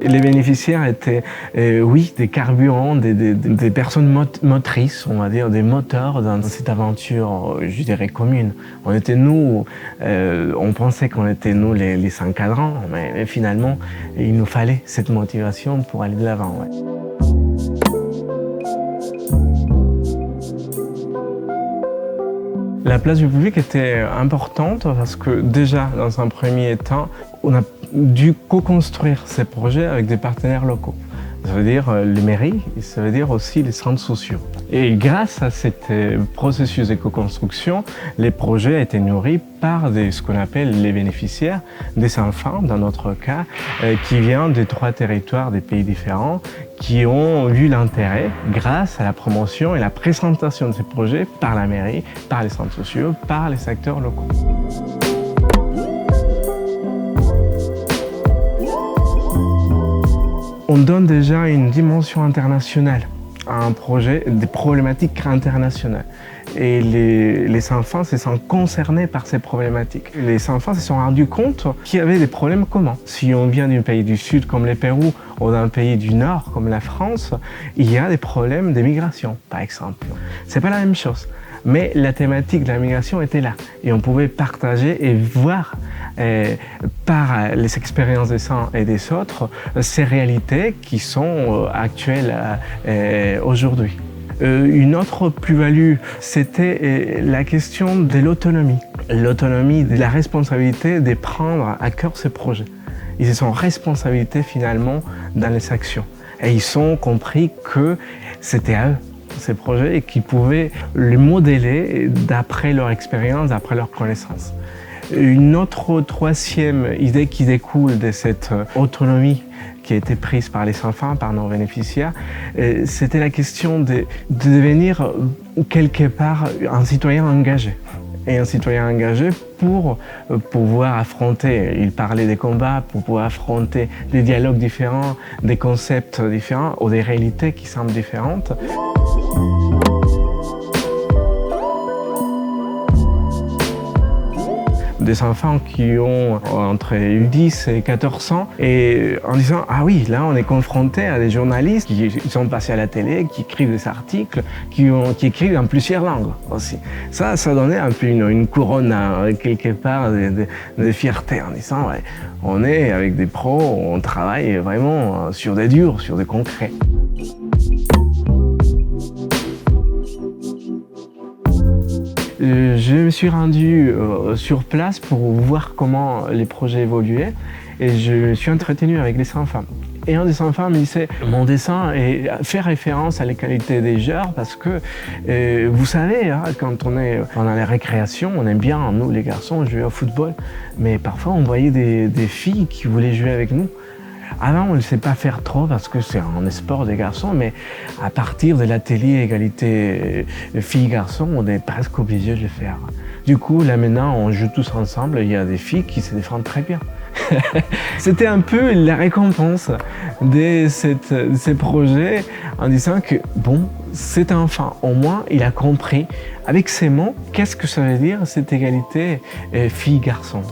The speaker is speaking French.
Les bénéficiaires étaient, oui, des carburants, des personnes motrices, on va dire, des moteurs dans cette aventure, je dirais, commune. On était nous, on pensait qu'on était nous les encadrants, mais finalement, il nous fallait cette motivation pour aller de l'avant. Ouais. La place du public était importante parce que déjà, dans un premier temps, on a dû co-construire ces projets avec des partenaires locaux. Ça veut dire les mairies, et ça veut dire aussi les centres sociaux. Et grâce à ce processus de co-construction, les projets étaient nourris par ce qu'on appelle les bénéficiaires, des enfants, dans notre cas, qui viennent de 3 territoires, des pays différents, qui ont vu l'intérêt, grâce à la promotion et la présentation de ces projets par la mairie, par les centres sociaux, par les acteurs locaux. On donne déjà une dimension internationale à un projet, des problématiques internationales. Et les enfants se sentent concernés par ces problématiques. Les enfants se sont rendus compte qu'il y avait des problèmes communs. Si on vient d'un pays du Sud comme le Pérou ou d'un pays du Nord comme la France, il y a des problèmes de migration, par exemple. C'est pas la même chose. Mais la thématique de la migration était là. Et on pouvait partager et voir par les expériences des uns et des autres ces réalités qui sont actuelles aujourd'hui. Une autre plus-value, c'était la question de l'autonomie. L'autonomie, de la responsabilité de prendre à cœur ces projets. Ils sont responsabilités finalement dans les actions. Et ils ont compris que c'était à eux, ces projets, et qu'ils pouvaient les modeler d'après leur expérience, d'après leur connaissance. Une autre troisième idée qui découle de cette autonomie qui a été prise par les enfants, par nos bénéficiaires, c'était la question de devenir quelque part un citoyen engagé. Et un citoyen engagé pour pouvoir affronter, il parlait des combats, pour pouvoir affronter des dialogues différents, des concepts différents ou des réalités qui semblent différentes. Des enfants qui ont entre 10 et 14 ans et en disant « Ah oui, là on est confronté à des journalistes qui sont passés à la télé, qui écrivent des articles, qui écrivent en plusieurs langues aussi. » Ça donnait un peu une couronne quelque part de fierté en disant ouais, « On est avec des pros, on travaille vraiment sur des durs, sur des concrets. » Je me suis rendu sur place pour voir comment les projets évoluaient et je me suis entretenu avec les enfants. Et un des enfants me disait « Mon dessin fait référence à la qualité des genres parce que, vous savez, hein, quand on est pendant la récréation, on aime bien, nous les garçons, jouer au football, mais parfois on voyait des filles qui voulaient jouer avec nous. Avant, on ne sait pas faire trop parce que c'est un sport des garçons, mais à partir de l'atelier égalité filles-garçons, on est presque obligé de le faire. Du coup, là maintenant, on joue tous ensemble, il y a des filles qui se défendent très bien. C'était un peu la récompense de ces projets en disant que, bon, cet enfant, au moins, il a compris avec ses mots qu'est-ce que ça veut dire cette égalité filles-garçons.